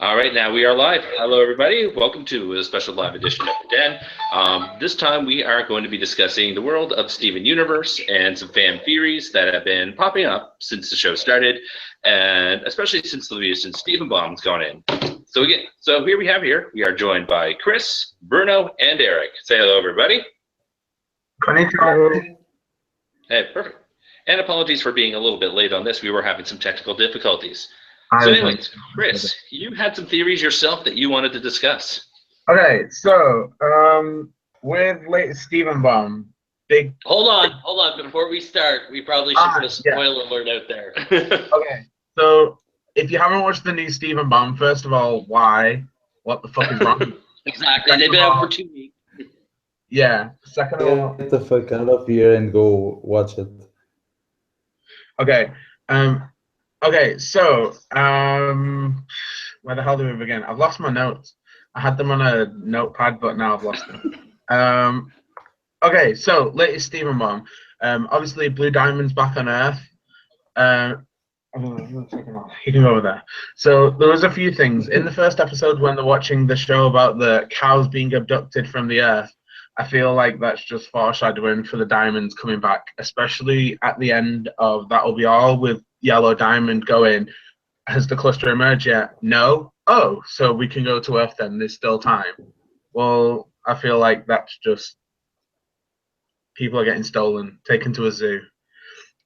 All right, now we are live. Hello, everybody. Welcome to a special live edition of The Den. This time we are going to be discussing the world of Steven Universe and some fan theories that have been popping up since the show started, and especially since the recent Steven Bomb's gone in. So we are joined by Chris, Bruno, and Eric. Say hello, everybody. Konnichiwa. Hey, perfect. And apologies for being a little bit late on this. We were having some technical difficulties. So anyways, Chris, you had some theories yourself that you wanted to discuss. Okay, so with latest Steven Bomb, big. Hold on. Before we start, we probably should put a spoiler alert out there. Okay, so if you haven't watched the new Steven Bomb, first of all, why? What the fuck is wrong? Exactly, they've been out for 2 weeks. Yeah. Second of all, get the fuck out of here and go watch it. Okay. Okay, so where the hell do we begin? I've lost my notes. I had them on a notepad, but now I've lost them. Okay, so latest Steven Bomb. Obviously, Blue Diamond's back on Earth. You can go over there. So there was a few things in the first episode when they're watching the show about the cows being abducted from the Earth. I feel like that's just foreshadowing for the diamonds coming back, especially at the end of That'll Be All with Yellow Diamond going, has the cluster emerged yet? No? Oh, so we can go to Earth then, there's still time. Well, I feel like that's just people are getting stolen, taken to a zoo.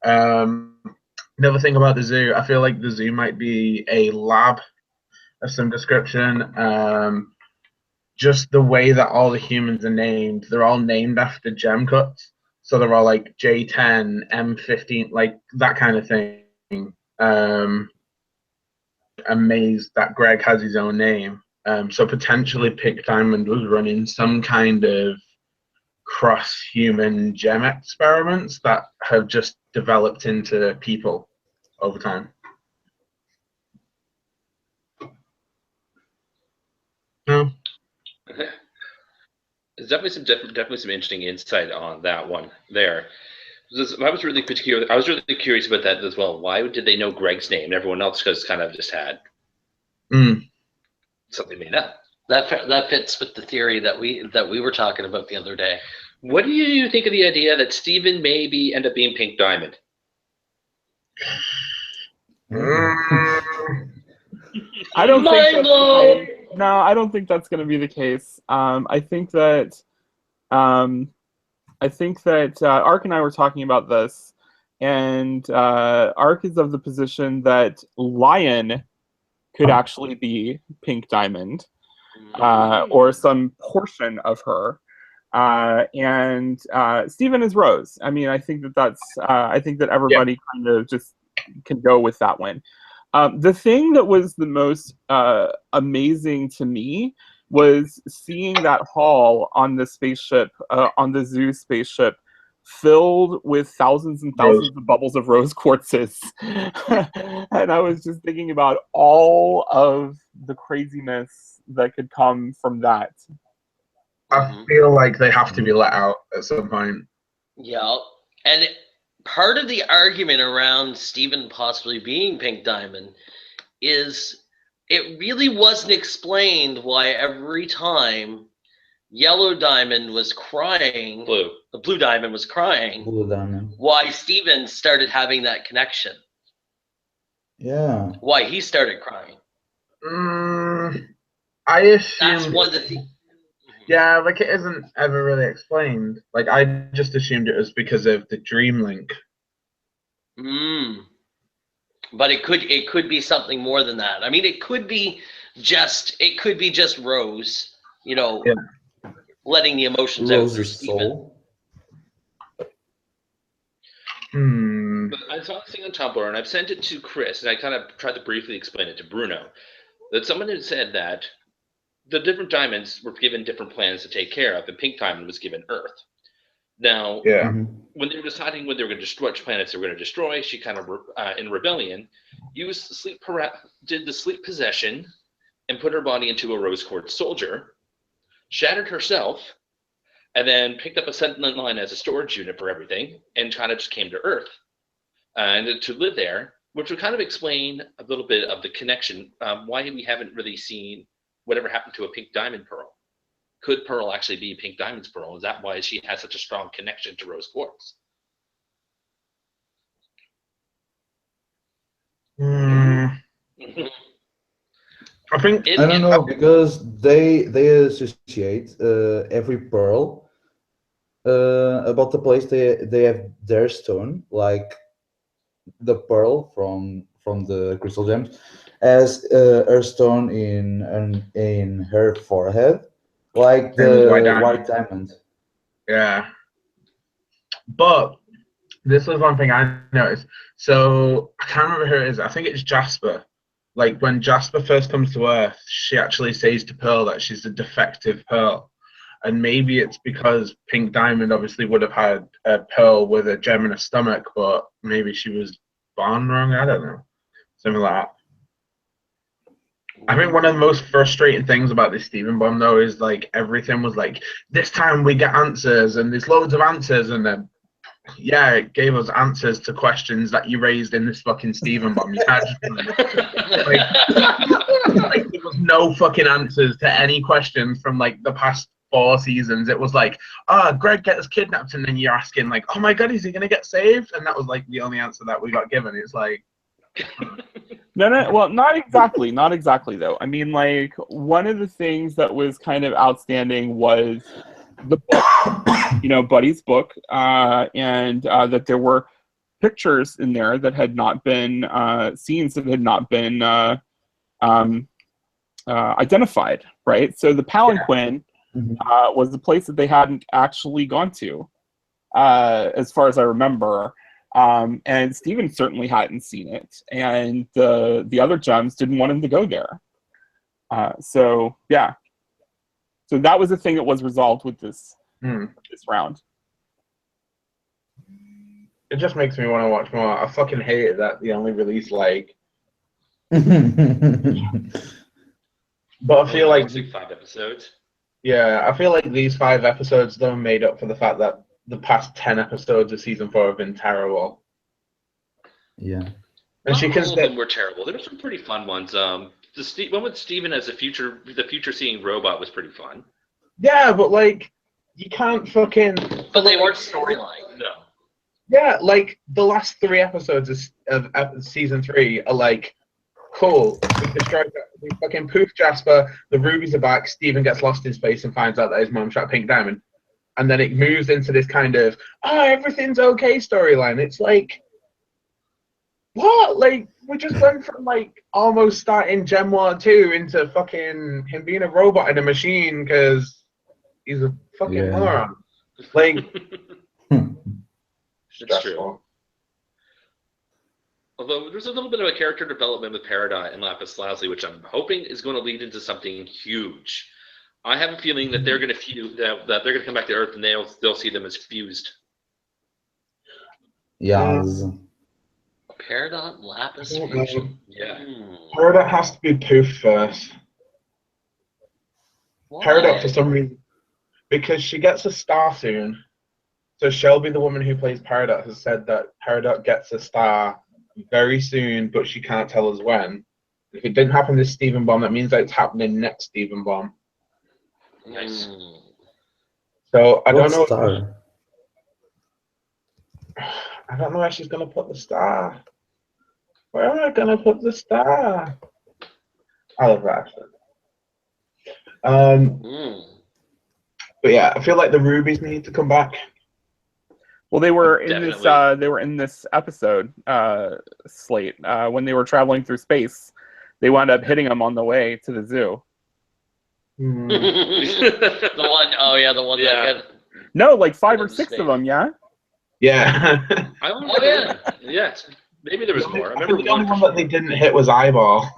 Another thing about the zoo, I feel like the zoo might be a lab of some description. Just the way that all the humans are named, they're all named after gem cuts. So they're all like J10, M15, like that kind of thing. Amazed that Greg has his own name. So potentially Pink Diamond was running some kind of cross-human gem experiments that have just developed into people over time. No. There's definitely some interesting insight on that one there. I was really curious about that as well. Why did they know Greg's name and everyone else just kind of just had something made up? That fits with the theory that we were talking about the other day. What do you think of the idea that Steven maybe end up being Pink Diamond? I don't think no, I don't think that's going to be the case. I think that Ark and I were talking about this, and Ark is of the position that Lion could actually be Pink Diamond, or some portion of her, and Steven is Rose. I mean, I think that everybody kind of just can go with that one. The thing that was the most amazing to me was seeing that hall on the spaceship, on the zoo spaceship, filled with thousands and thousands of bubbles of rose quartzes. And I was just thinking about all of the craziness that could come from that. I feel like they have to be let out at some point. Yeah, and part of the argument around Steven possibly being Pink Diamond is it really wasn't explained why every time Yellow Diamond was crying, Blue Diamond was crying, why Steven started having that connection. Yeah. Why he started crying. I assume that's one of the things. Yeah, like it isn't ever really explained. Like I just assumed it was because of the dream link. But it could be something more than that. I mean, it could be just Rose, letting the emotions out through Steven. I saw this thing on Tumblr, and I've sent it to Chris, and I kind of tried to briefly explain it to Bruno. That someone had said that the different diamonds were given different planets to take care of, and Pink Diamond was given Earth. Now, when they were deciding when they were going to destroy which planets they were going to destroy, she kind of, in rebellion, used did the sleep possession, and put her body into a rose quartz soldier, shattered herself, and then picked up a Sentinel line as a storage unit for everything, and kind of just came to Earth and to live there. which would kind of explain a little bit of the connection, why we haven't really seen whatever happened to a Pink Diamond Pearl. Could Pearl actually be Pink Diamond's Pearl? Is that why she has such a strong connection to Rose Quartz? I think I don't know, because they associate every pearl about the place they have their stone, like the pearl from the crystal gems, as her stone in her forehead, like the white diamond. Yeah. But this was one thing I noticed. So I can't remember who it is. I think it's Jasper. Like when Jasper first comes to Earth, she actually says to Pearl that she's a defective Pearl. And maybe it's because Pink Diamond obviously would have had a Pearl with a gem in her stomach, but maybe she was born wrong. I don't know. Something like that. I think one of the most frustrating things about this Steven bomb, though, is like everything was like, this time we get answers, and there's loads of answers, and then yeah, it gave us answers to questions that you raised in this fucking Steven bomb. You can't just like there was no fucking answers to any questions from like the past 4 seasons. It was like, Greg gets kidnapped, and then you're asking like, oh my god, is he gonna get saved? And that was like the only answer that we got given. It's like No, well, not exactly though. I mean, like, one of the things that was kind of outstanding was the book, Buddy's book, and that there were pictures in there that had not been scenes that had not been identified, right? So the palanquin was the place that they hadn't actually gone to, as far as I remember. And Steven certainly hadn't seen it, and the other gems didn't want him to go there. So yeah, so that was the thing that was resolved with this round. it just makes me want to watch more. I fucking hated that they only released like, but I feel like 5 episodes. Yeah, I feel like these 5 episodes though made up for the fact that the past 10 episodes of season 4 have been terrible. Yeah. And she can all of them were terrible. There were some pretty fun ones. The one with Steven as the future seeing robot was pretty fun. Yeah, but like you can't fucking. But they weren't storyline. No. Yeah, like the last 3 episodes of season 3 are like, cool. We destroyed. We fucking poof Jasper. The rubies are back. Steven gets lost in space and finds out that his mom shot Pink Diamond. And then it moves into this kind of, everything's okay storyline. It's like, what? Like, we just went from, like, almost starting Gem War 2 into fucking him being a robot in a machine because he's a fucking moron. Like, It's true. Although there's a little bit of a character development with Peridot and Lapis Lazuli, which I'm hoping is going to lead into something huge. I have a feeling that they're going to that they're going to come back to Earth and they'll see them as fused. Yes. Peridot, Lapis, yeah. Peridot has to be Poof first. Why? Peridot for some reason, because she gets a star soon. So Shelby, the woman who plays Peridot, has said that Peridot gets a star very soon, but she can't tell us when. If it didn't happen this Steven bomb, that means that it's happening next Steven bomb. Nice. So I don't know. Star? I don't know where she's gonna put the star. Where am I gonna put the star? I love that accent. But yeah, I feel like the rubies need to come back. Well, they were in this. They were in this episode slate when they were traveling through space. They wound up hitting them on the way to the zoo. The one. Oh yeah, the one. Yeah. That No, like 5 or 6 of them. Yeah. Yeah. Yeah. Maybe there was more. I remember the only one that they didn't hit was Eyeball.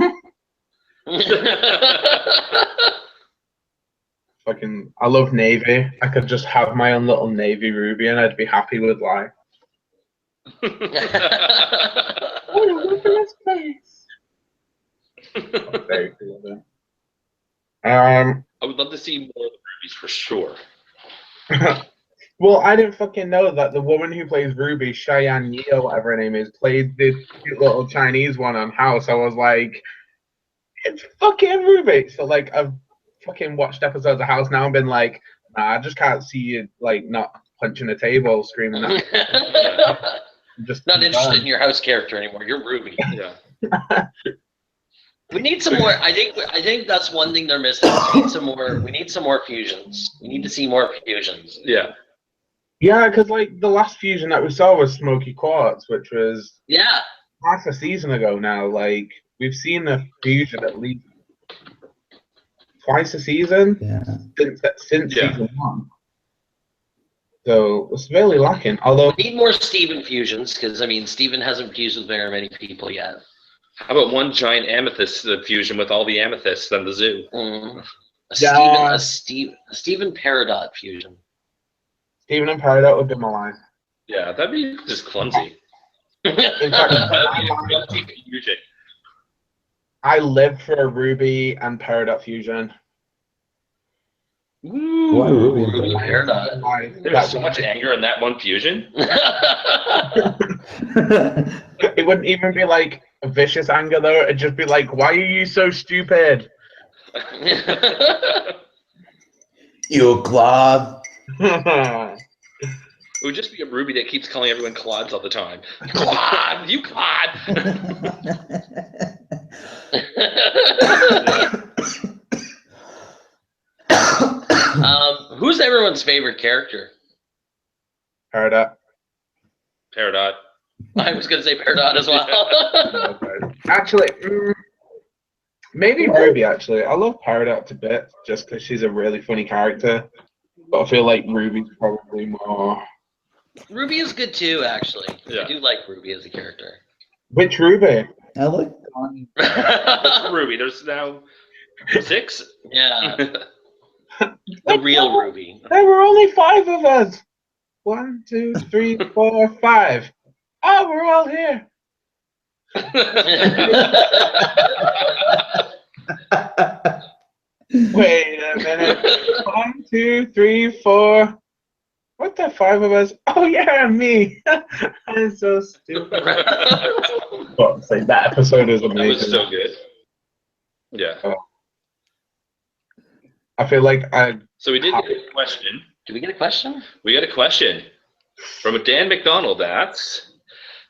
Fucking, I love Navy. I could just have my own little Navy Ruby and I'd be happy with life. Very cool. I would love to see more of the rubies for sure. Well, I didn't fucking know that the woman who plays Ruby, Cheyenne Yi or whatever her name is, played the cute little Chinese one on House. I was like, it's fucking Ruby. So like, I've fucking watched episodes of House now and been like, nah, I just can't see you like not punching a table, screaming that. Just Not interested in your house character anymore. You're Ruby. Yeah. We need some more. I think that's one thing they're missing. We need some more. We need some more fusions. We need to see more fusions. Yeah. Yeah, because like the last fusion that we saw was Smoky Quartz, which was Yeah. half a season ago now. Like we've seen a fusion at least twice a season since Yeah. season 1. So it's really lacking. Although We need more Steven fusions because I mean Steven hasn't fused with very many people yet. How about one giant amethyst fusion with all the amethysts on the zoo? A Steven Peridot fusion. Steven and Peridot would be my line. Yeah, that'd be just clumsy. In fact, That'd be a clumsy fusion. I live for a Ruby and Peridot fusion. Ooh, Why Ruby and Ruby Peridot? Peridot. There's so much anger in that one fusion. It wouldn't even be like a vicious anger though. It'd just be like, why are you so stupid? You Claude. It would just be a Ruby that keeps calling everyone Claudes all the time. Claude, you Claude. Who's everyone's favorite character? Peridot. Peridot. I was going to say Peridot as well. Actually, maybe Ruby. Actually, I love Peridot a bit just because she's a really funny character. But I feel like Ruby's probably more. Ruby is good too, actually. Yeah. I do like Ruby as a character. Which Ruby? I like Ruby. There's now 6. Yeah. The real Ruby. There were only 5 of us. 1, 2, 3, 4, 5. Oh, we're all here. Wait a minute. 1, 2, 3, 4. What the 5 of us? Oh yeah, me. I'm so stupid. But say that episode is That amazing. was so good. Yeah. I feel like So we did get a question. Do we get a question? We got a question from Dan McDonald. That's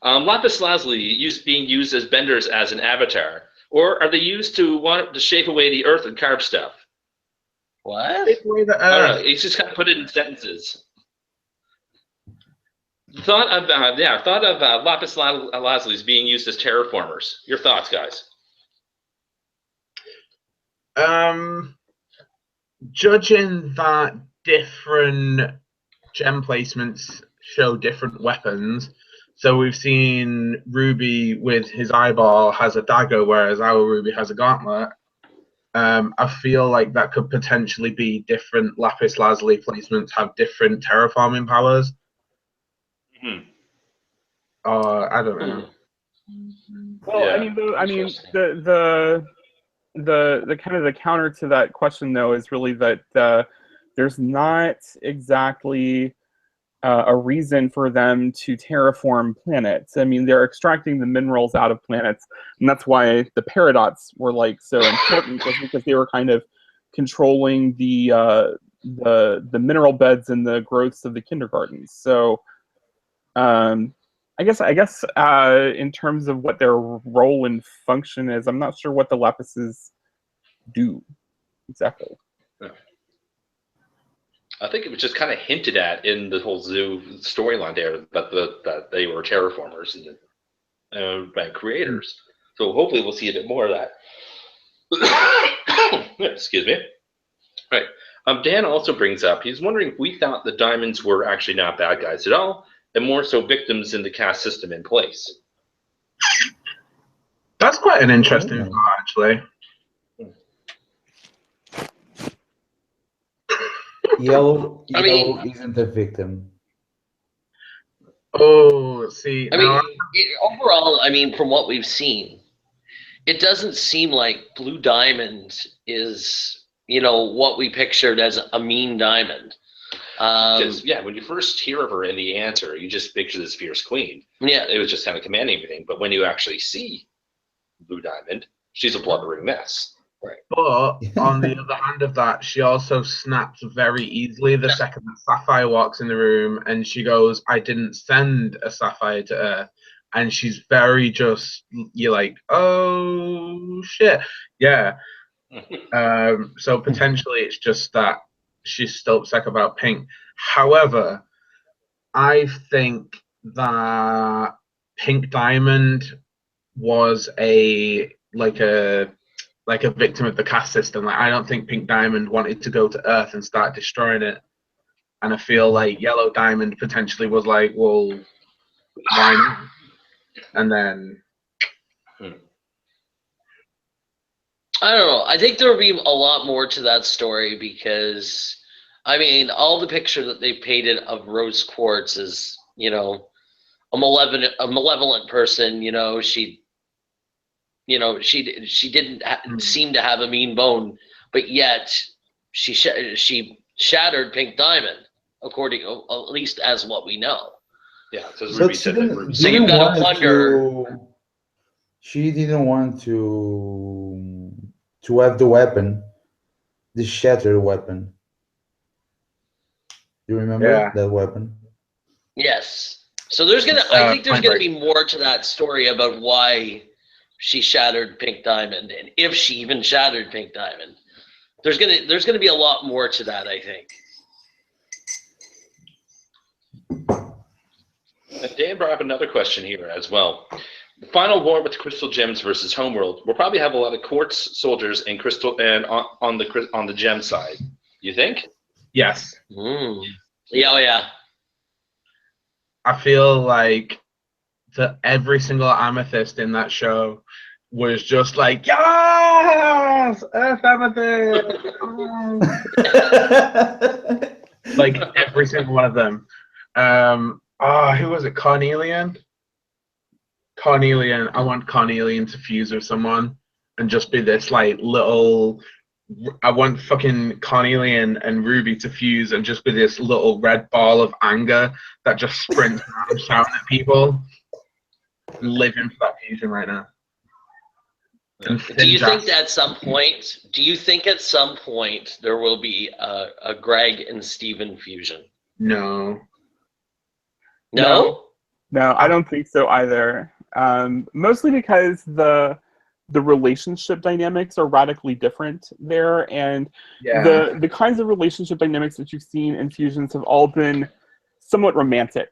lapis lazuli being used as benders as an avatar, or are they used to shave away the earth and carve stuff? What? I don't know. He's just kind of put it in sentences. Thought of lapis lazulis being used as terraformers. Your thoughts, guys? Judging that different gem placements show different weapons, so we've seen Ruby with his eyeball has a dagger, whereas our Ruby has a gauntlet. I feel like that could potentially be different lapis lazuli placements have different terraforming powers. I don't know. Well, Yeah. I mean, the kind of the counter to that question though is really that there's not exactly a reason for them to terraform planets. I mean, they're extracting the minerals out of planets, and that's why the Peridots were like so important, was because they were kind of controlling the mineral beds and the growths of the kindergartens. So I guess in terms of what their role and function is, I'm not sure what the lapises do exactly. I think it was just kind of hinted at in the whole zoo storyline there that they were terraformers and by creators. So hopefully we'll see a bit more of that. Excuse me. All right. Dan also brings up, he's wondering if we thought the diamonds were actually not bad guys at all, and more so victims in the caste system in place. That's quite an interesting thought, actually. Yellow isn't a victim. Oh, see. I mean, overall, I mean, from what we've seen, it doesn't seem like Blue Diamond is, what we pictured as a mean diamond. Because when you first hear of her in the answer, you just picture this fierce queen. Yeah. It was just kind of commanding everything. But when you actually see Blue Diamond, she's a blubbering mess. Right. But on the other hand of that, she also snaps very easily the second that Sapphire walks in the room, and she goes, "I didn't send a Sapphire to Earth." And she's very just, you're like, oh shit, yeah. So potentially it's just that she's still upset about Pink. However, I think that Pink Diamond was a victim of the caste system. Like, I don't think Pink Diamond wanted to go to Earth and start destroying it. And I feel like Yellow Diamond potentially was like, well, why not? And then I don't know. I think there will be a lot more to that story because, I mean, all the picture that they painted of Rose Quartz is, you know, a malevolent person. You know, she didn't seem to have a mean bone, but yet she shattered Pink Diamond, according, at least as what we know. Yeah, because But Ruby she said that didn't, Ruby. So didn't you've got want to wonder. she didn't want to have the weapon, the shattered weapon. You remember that weapon? Yes. So there's gonna. I think there's gonna be more to that story about why she shattered Pink Diamond, and if she even shattered Pink Diamond. There's gonna be a lot more to that, I think. And Dan brought up another question here as well. The final war with Crystal Gems versus Homeworld will probably have a lot of Quartz soldiers and Crystal and on the Gem side. You think? yes. Yeah, oh yeah. I feel like that every single amethyst in that show was just like, yes, Earth Amethyst. Like every single one of them. Who was it? Carnelian. I want Carnelian to fuse with someone and just be this like little. I want fucking Carnelian and Ruby to fuse and just be this little red ball of anger that just sprints around shouting at people. Living for that fusion right now. Do you think at some point there will be a Greg and Steven fusion? No. No, I don't think so either. Mostly because the relationship dynamics are radically different there, and the kinds of relationship dynamics that you've seen in fusions have all been somewhat romantic.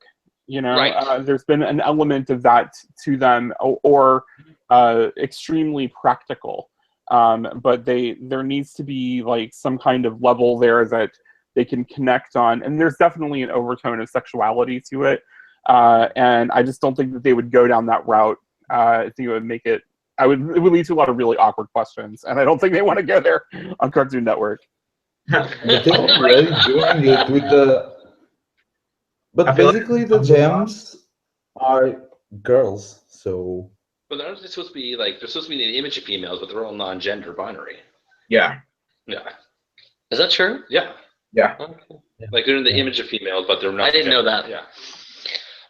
You know, right. There's been an element of that to them, or extremely practical. But there needs to be like some kind of level there that they can connect on, and there's definitely an overtone of sexuality to it. And I just don't think that they would go down that route. I think it would make it. It would lead to a lot of really awkward questions, and I don't think they want to go there on Cartoon Network. But they're already doing it with the. But basically, the gems are girls, so. But they're supposed to be like the image of females, but they're all non-gender binary. Yeah. Yeah. Is that true? Yeah. Yeah. Okay. Like they're in the image of females, but they're not. I didn't know that. Yeah.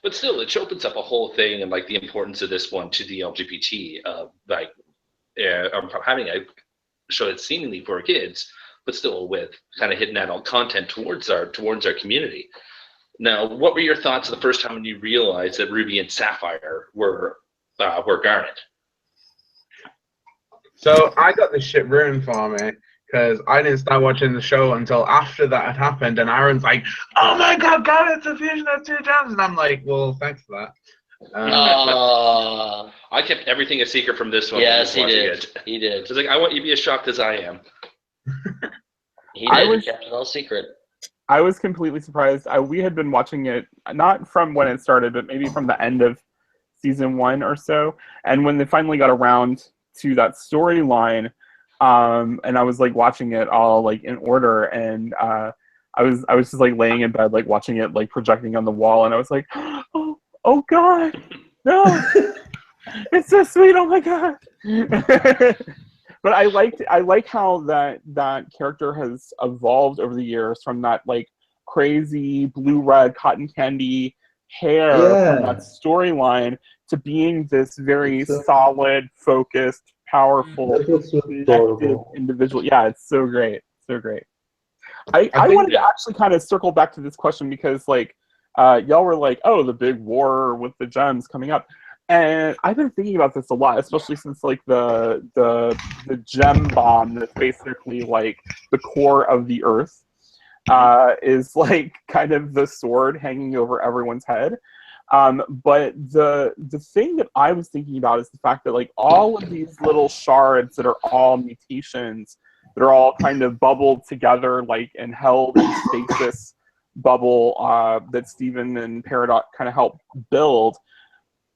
But still, it opens up a whole thing and like the importance of this one to the LGBT, having a show that's seemingly for kids, but still with kind of hidden adult content towards our community. Now, what were your thoughts the first time when you realized that Ruby and Sapphire were Garnet? So I got this shit ruined for me because I didn't start watching the show until after that had happened, and Aaron's like, "Oh my god, Garnet's a fusion of two gems," and I'm like, "Well, thanks for that." I kept everything a secret from this one. Yes, he did. did. He did. So like, I want you to be as shocked as I am. He did. He kept it all secret. I was completely surprised. We had been watching it not from when it started, but maybe from the end of season 1 or so. And when they finally got around to that storyline, and I was like watching it all like in order, and I was just like laying in bed like watching it like projecting on the wall, and I was like, oh god, no, it's so sweet, oh my god. But I like how that character has evolved over the years from that like crazy blue-red cotton candy hair from that storyline to being this very solid, focused, powerful, That was so connected adorable. individual. Yeah, it's so great. So great. I think wanted to actually kind of circle back to this question because, like, y'all were like, oh, the big war with the gems coming up. And I've been thinking about this a lot, especially since like the gem bomb that's basically like the core of the earth is like kind of the sword hanging over everyone's head. But the thing that I was thinking about is the fact that like all of these little shards that are all mutations that are all kind of bubbled together like and held in stasis bubble that Stephen and Peridot kind of helped build.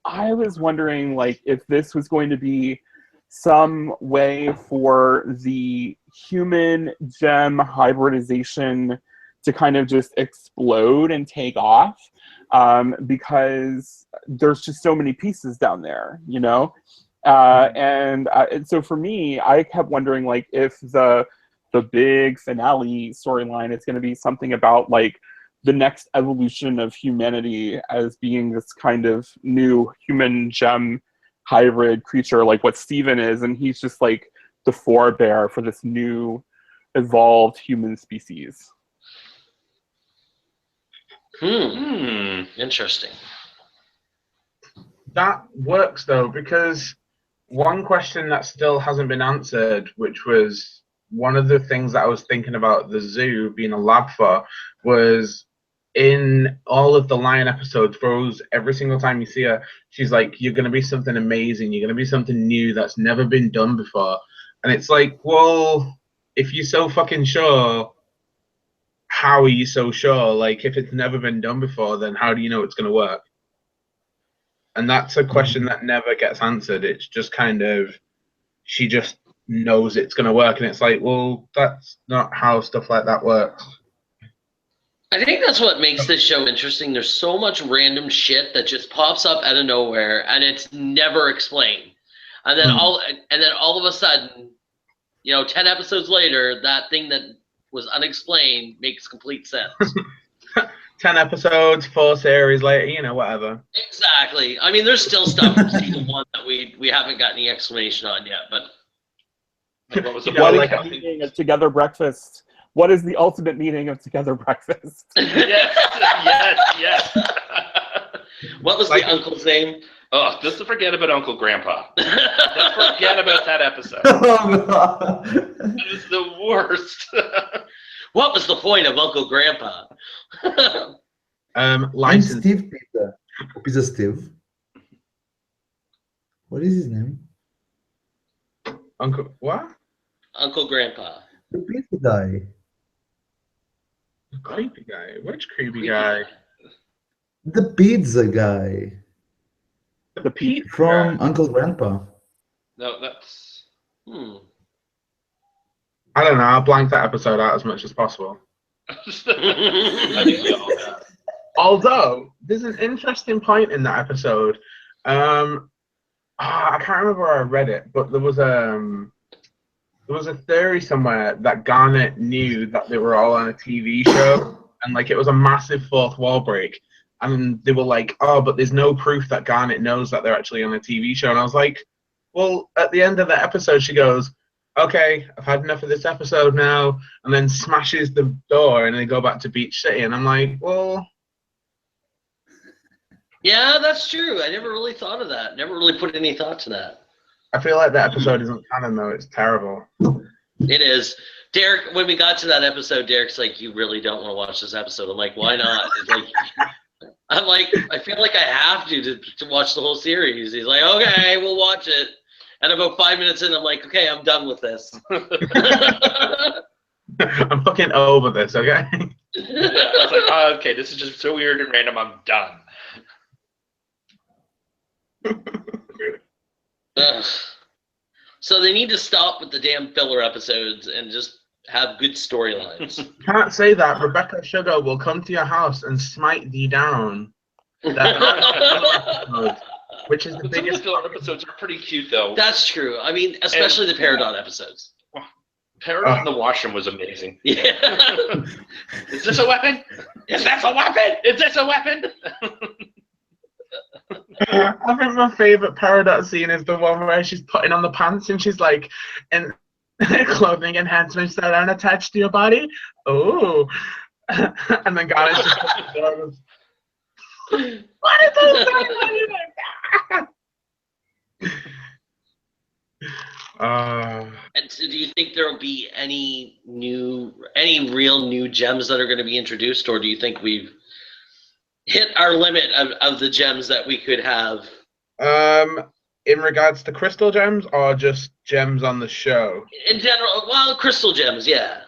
I was wondering like if this was going to be some way for the human gem hybridization to kind of just explode and take off, because there's just so many pieces down there, you know? And so for me, I kept wondering like if the big finale storyline is going to be something about like the next evolution of humanity as being this kind of new human gem hybrid creature, like what Steven is, and he's just like the forebear for this new evolved human species. Interesting. That works though, because one question that still hasn't been answered, which was one of the things that I was thinking about the zoo being a lab for, was in all of the Lion episodes, Rose, every single time you see her, she's like, you're going to be something amazing. You're going to be something new that's never been done before. And it's like, well, if you're so fucking sure, how are you so sure? Like, if it's never been done before, then how do you know it's going to work? And that's a question that never gets answered. It's just kind of, she just knows it's going to work. And it's like, well, that's not how stuff like that works. I think that's what makes this show interesting. There's so much random shit that just pops up out of nowhere, and it's never explained. And then all of a sudden, 10 episodes later, that thing that was unexplained makes complete sense. 10 episodes, 4 series later, whatever. Exactly. I mean, there's still stuff from season 1 that we haven't got any explanation on yet. But what was the what is the meaning of Together Breakfast? What is the ultimate meaning of Together Breakfast? yes. What was the uncle's name? Oh, just to forget about Uncle Grandpa. Just forget about that episode. Oh, God. That was the worst. What was the point of Uncle Grandpa? And License. Steve Pizza. Pizza Steve. What is his name? Uncle, what? Uncle Grandpa. The pizza guy. Creepy guy. Which creepy guy? The pizza guy. The pizza From guy. Uncle Grandpa. No, that's... I don't know. I'll blank that episode out as much as possible. I think we all have. Although, there's an interesting point in that episode. I can't remember where I read it, but there was a theory somewhere that Garnet knew that they were all on a TV show, and like it was a massive fourth wall break. And they were like, oh, but there's no proof that Garnet knows that they're actually on a TV show. And I was like, well, at the end of the episode, she goes, okay, I've had enough of this episode now, and then smashes the door and they go back to Beach City. And I'm like, well... Yeah, that's true. I never really thought of that. Never really put any thought to that. I feel like that episode isn't canon, though. It's terrible. It is. Derek, when we got to that episode, Derek's like, you really don't want to watch this episode. I'm like, why not? It's like, I'm like, I feel like I have to watch the whole series. He's like, okay, we'll watch it. And about 5 minutes in, I'm like, okay, I'm done with this. I'm fucking over this, okay? I was like, oh, okay, this is just so weird and random, I'm done. So they need to stop with the damn filler episodes and just have good storylines. Can't say that. Rebecca Sugar will come to your house and smite thee down. Which is the But biggest... some of the filler episodes are pretty cute, though. That's true. I mean, especially the Peridot episodes. Peridot in the washroom was amazing. Yeah. Is this a weapon? Is this a weapon? Is this a weapon? I think my favourite Peridot scene is the one where she's putting on the pants and she's like, in clothing enhancements that aren't attached to your body. Oh. And then Garnet just goes, what is this? And so do you think there will be any real new gems that are going to be introduced, or do you think we've hit our limit of the gems that we could have? In regards to crystal gems or just gems on the show? In general, well, crystal gems, yeah.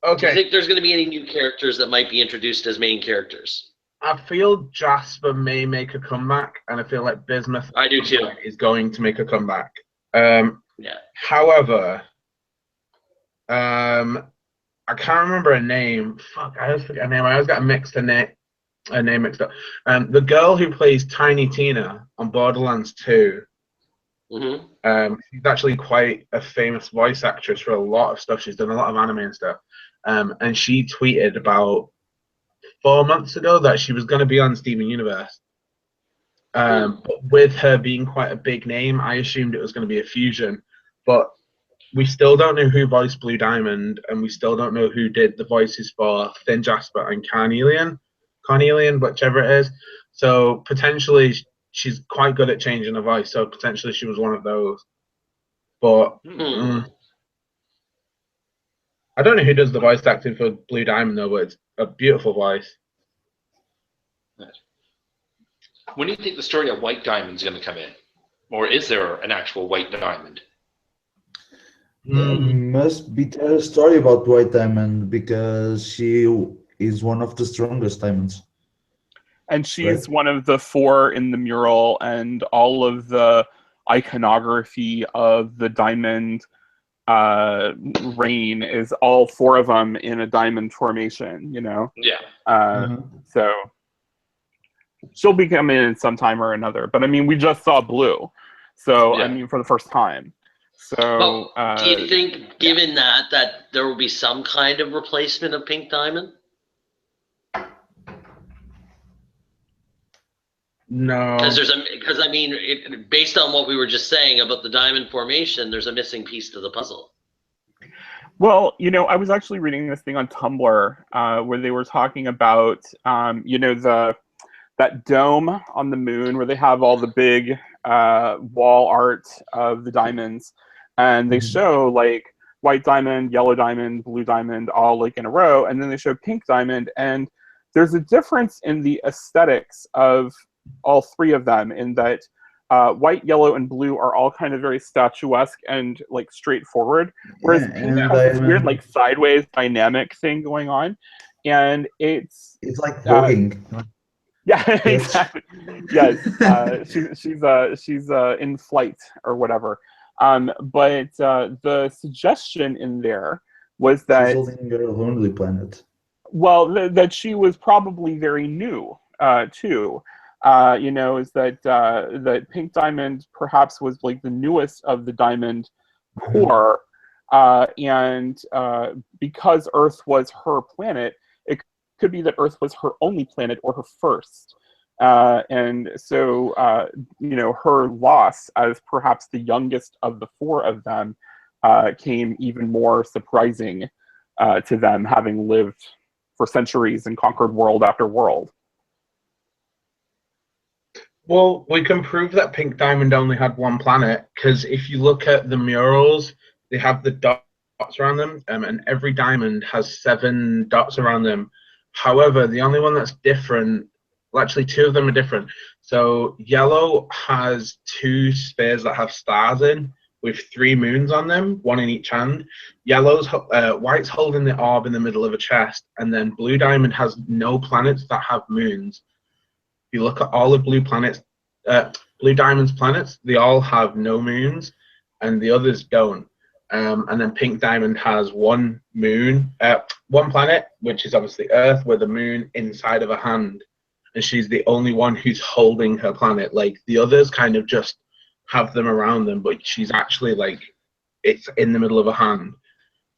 Okay. Do you think there's going to be any new characters that might be introduced as main characters? I feel Jasper may make a comeback, and I feel like Bismuth I do too. is going to make a comeback. Yeah. However, I can't remember her name. Fuck, I always forget her name. I always got a name mixed up. The girl who plays Tiny Tina on Borderlands 2. Mm-hmm. She's actually quite a famous voice actress for a lot of stuff. She's done a lot of anime and stuff. And she tweeted about 4 months ago that she was going to be on Steven Universe. But with her being quite a big name, I assumed it was going to be a fusion. But we still don't know who voiced Blue Diamond, and we still don't know who did the voices for Thin Jasper and Carnelian, whichever it is. So potentially she's quite good at changing her voice, so potentially she was one of those. But I don't know who does the voice acting for Blue Diamond, though, but it's a beautiful voice. When do you think the story of White Diamond is going to come in? Or is there an actual White Diamond? There must be a story about White Diamond because she is one of the strongest diamonds. And she's one of the 4 in the mural, and all of the iconography of the diamond reign is all 4 of them in a diamond formation, you know? Yeah. So she'll be coming in sometime or another. But I mean, we just saw Blue. So, Yeah. I mean, for the first time. So, do you think, given that there will be some kind of replacement of Pink Diamond? No. Because I mean, based on what we were just saying about the diamond formation, there's a missing piece to the puzzle. Well, you know, I was actually reading this thing on Tumblr where they were talking about, you know, that dome on the moon where they have all the big wall art of the diamonds, and they show like white diamond, yellow diamond, blue diamond, all like in a row, and then they show pink diamond, and there's a difference in the aesthetics of all 3 of them in that white, yellow, and blue are all kind of very statuesque and like straightforward, whereas pink has this weird like sideways dynamic thing going on, and it's like voguing. Yeah, exactly. Yes, she's in flight or whatever. But the suggestion in there was that she's holding a lonely planet. Well, that she was probably very new too. You know, is that Pink Diamond perhaps was like the newest of the diamond core, and because Earth was her planet, it could be that Earth was her only planet or her first. And so, you know, her loss as perhaps the youngest of the 4 of them came even more surprising to them, having lived for centuries and conquered world after world. Well, we can prove that Pink Diamond only had 1 planet, because if you look at the murals, they have the dots around them, and every diamond has 7 dots around them. However, the only one that's different, well, actually 2 of them are different. So yellow has 2 spheres that have stars in, with 3 moons on them, 1 in each hand. White's holding the orb in the middle of a chest, and then Blue Diamond has no planets that have moons. If you look at all of Blue Diamond's planets, they all have no moons, and the others don't. And then Pink Diamond has 1 moon, 1 planet, which is obviously Earth, with a moon inside of a hand, and she's the only one who's holding her planet. Like the others kind of just have them around them, but she's actually like, it's in the middle of a hand.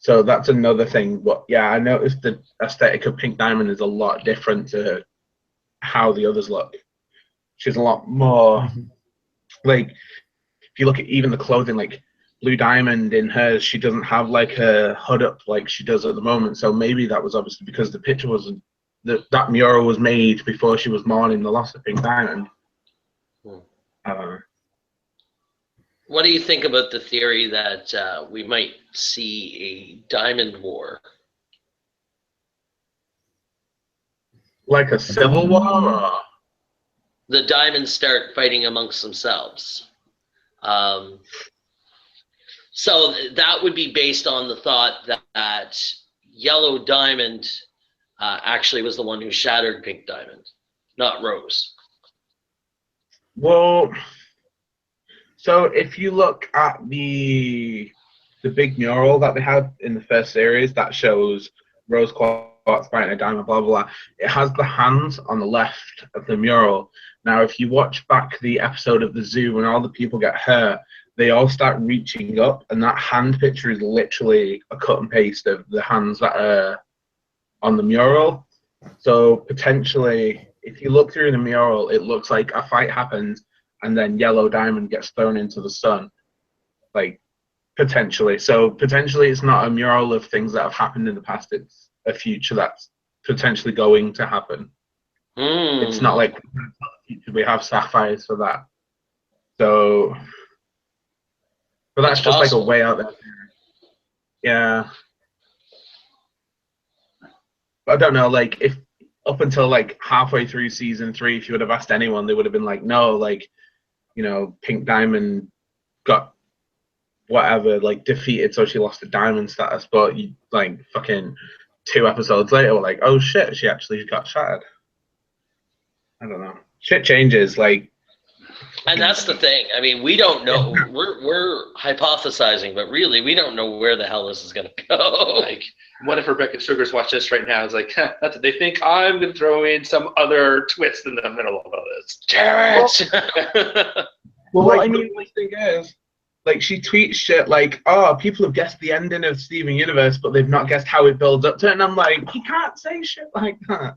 So that's another thing. But yeah, I noticed the aesthetic of Pink Diamond is a lot different to how the others look. She's a lot more like, if you look at even the clothing, like Blue Diamond in hers, she doesn't have like a hood up like she does at the moment. So maybe that was obviously because the picture wasn't, that mural was made before she was mourning the loss of Pink Diamond. What do you think about the theory that we might see a diamond war? Like a civil war? Or? The diamonds start fighting amongst themselves. So that would be based on the thought that Yellow Diamond actually was the one who shattered Pink Diamond, not Rose. Well, so if you look at the big mural that they had in the first series that shows Rose Quartz fighting a diamond, blah, blah, blah, it has the hands on the left of the mural. Now, if you watch back the episode of the zoo when all the people get hurt, they all start reaching up, and that hand picture is literally a cut and paste of the hands that are on the mural. So potentially, if you look through the mural, it looks like a fight happens, and then Yellow Diamond gets thrown into the sun, like, potentially. So potentially it's not a mural of things that have happened in the past, it's a future that's potentially going to happen. It's not like we have sapphires for that. So, but that's just possible. Like a way out there. Yeah. But I don't know, like, if up until like halfway through season 3, if you would have asked anyone, they would have been like, no, like, you know, Pink Diamond got whatever, like, defeated, so she lost the diamond status. But you, like, fucking 2 episodes later, we're like, oh shit, she actually got shattered. I don't know. Shit changes, like. And that's the thing. I mean, we don't know. We're hypothesizing, but really, we don't know where the hell this is going to go. Like, what if Rebecca Sugar's watch this right now? It's like, that's what they think. I'm going to throw in some other twist in the middle of all this. Damn it! Well, like, I mean, the thing is, like, she tweets shit like, oh, people have guessed the ending of Steven Universe, but they've not guessed how it builds up to it. And I'm like, you can't say shit like that.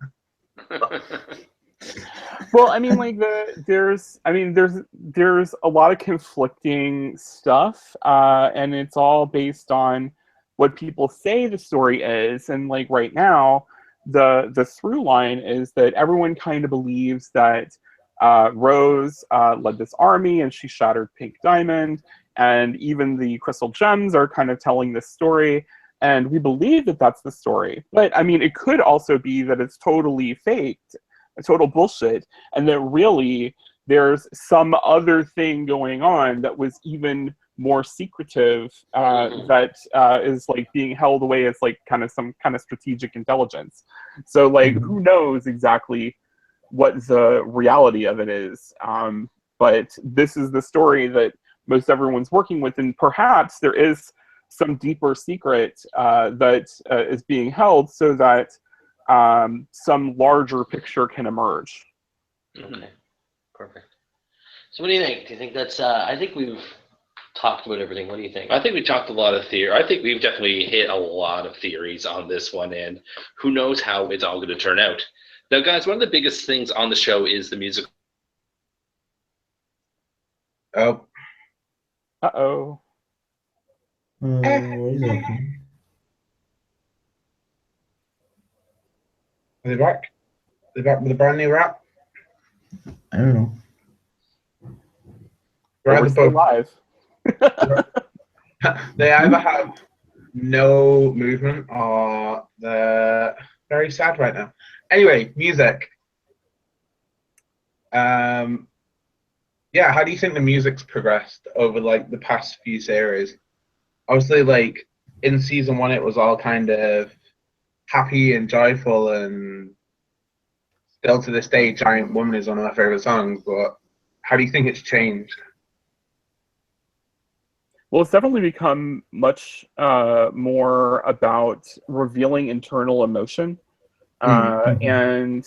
Well, I mean, like, there's a lot of conflicting stuff, and it's all based on what people say the story is. And like right now, the through line is that everyone kind of believes that Rose led this army and she shattered Pink Diamond, and even the crystal gems are kind of telling this story. And we believe that that's the story. But I mean, it could also be that it's totally faked, a total bullshit, and that really there's some other thing going on that was even more secretive, that is like being held away as like kind of some kind of strategic intelligence. So like, who knows exactly what the reality of it is, but this is the story that most everyone's working with, and perhaps there is some deeper secret that is being held so that some larger picture can emerge. Okay, perfect. So what do you think? Do you think that's, I think we've talked about everything. What do you think? I think we talked a lot of theory. I think we've definitely hit a lot of theories on this one, and who knows how it's all going to turn out. Now, guys, one of the biggest things on the show is the music. Oh. Uh-oh. What is happening? Are they back? They're back with a brand new rap? I don't know. We're still live. They either have no movement or they're very sad right now. Anyway, music. Yeah, how do you think the music's progressed over like the past few series? Obviously, like in season 1, it was all kind of happy and joyful, and still to this day, Giant Woman is one of my favorite songs. But how do you think it's changed? Well, it's definitely become much more about revealing internal emotion. And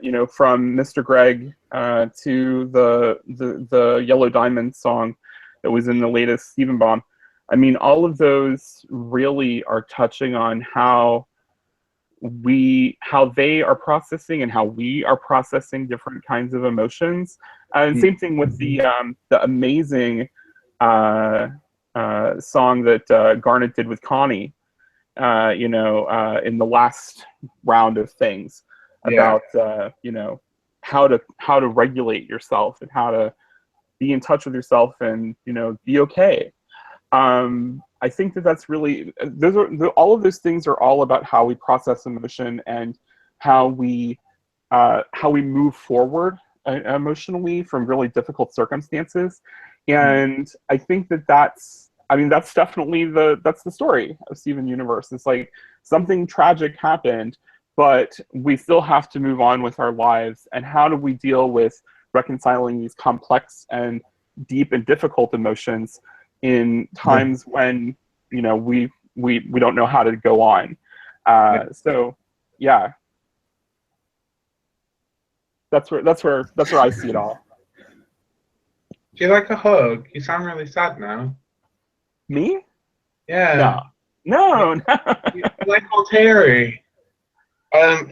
you know, from Mr. Greg to the Yellow Diamond song that was in the latest Stephen Bomb, I mean, all of those really are touching on how they are processing and how we are processing different kinds of emotions. And same thing with the amazing song that Garnet did with Connie, in the last round of things about how to regulate yourself and how to be in touch with yourself and be okay. I think that's really all of those things are all about how we process emotion and how we move forward emotionally from really difficult circumstances. And I think that's definitely that's the story of Steven Universe. It's like something tragic happened, but we still have to move on with our lives. And how do we deal with reconciling these complex and deep and difficult emotions in times when we don't know how to go on? So yeah, that's where I see it all. Do you like a hug? You sound really sad now. Me? Yeah. No. You like Terry.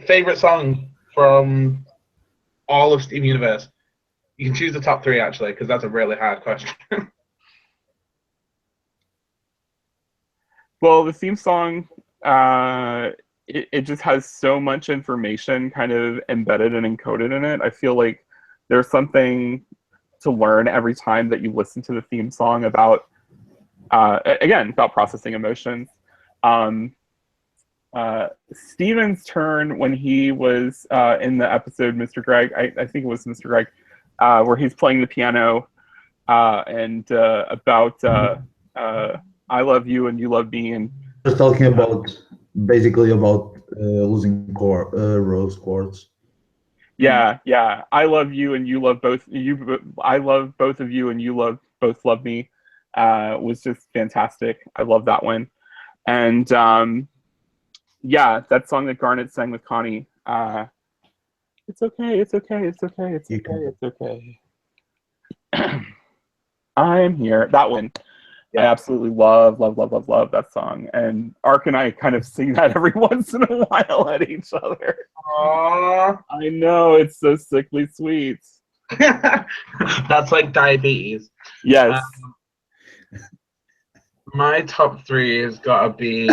Favorite song from all of Steven Universe. You can choose the top 3 actually, because that's a really hard question. Well, the theme song, it just has so much information kind of embedded and encoded in it. I feel like there's something to learn every time that you listen to the theme song about, about processing emotions. Steven's turn when he was in the episode Mr. Greg, I think it was Mr. Greg, where he's playing the piano and about I love you and you love me, and just talking about basically about losing rose quartz. Yeah. I love you and you love both you. I love both of you and you both love me. Was just fantastic. I love that one. And that song that Garnet sang with Connie. It's okay. It's okay. It's okay. It's okay. It's okay. I'm here. That one. Yeah. I absolutely love that song. And Ark and I kind of sing that every once in a while at each other. Aww. I know, it's so sickly sweet. That's like diabetes. Yes. My top 3 has got to be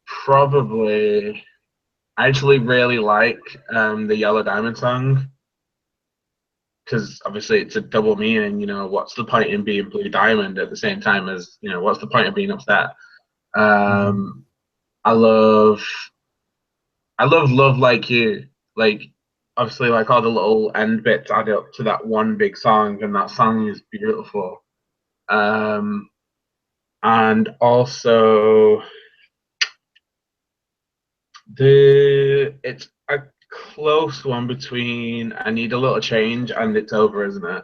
probably. I actually really like the Yellow Diamond song. Because obviously it's a double meaning, what's the point in being Blue Diamond at the same time as, what's the point of being upset? I love Love Like You. Like, obviously, like all the little end bits add up to that one big song, and that song is beautiful. And also, it's a close one between I Need a Little Change and It's Over, isn't it?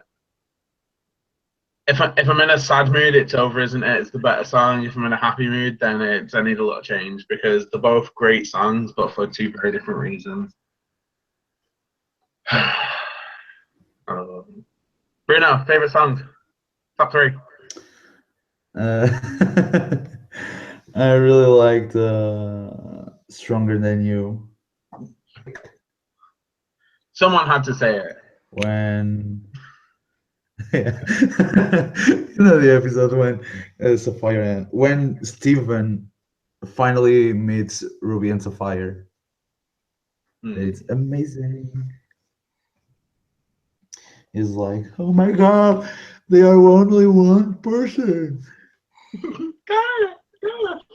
If I'm in a sad mood, It's Over, isn't it? It's the better song. If I'm in a happy mood, then it's I Need a Little Change, because they're both great songs, but for 2 very different reasons. Bruno, favorite songs? Top 3. I really liked Stronger Than You. Someone had to say it. When the episode when Sapphire and when Steven finally meets Ruby and Sapphire. It's amazing. He's like, oh my god, they are only one person. God,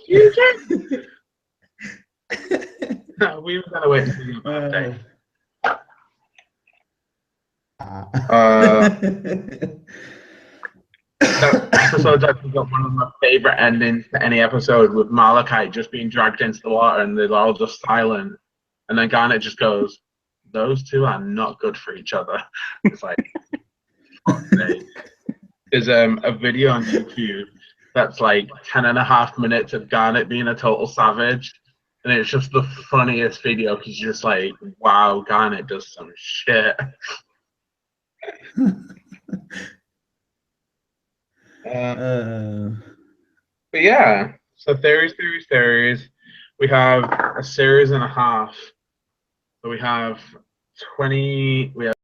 you can. No, we were gonna wait until your birthday. That episode's actually got one of my favorite endings to any episode, with Malachite just being dragged into the water and they're all just silent, and then Garnet just goes, "Those two are not good for each other." It's like, there's a video on YouTube that's like 10.5 minutes of Garnet being a total savage, and it's just the funniest video because you're just like, wow, Garnet does some shit. But yeah, so theories. We have a series and a half. So we have 20. We have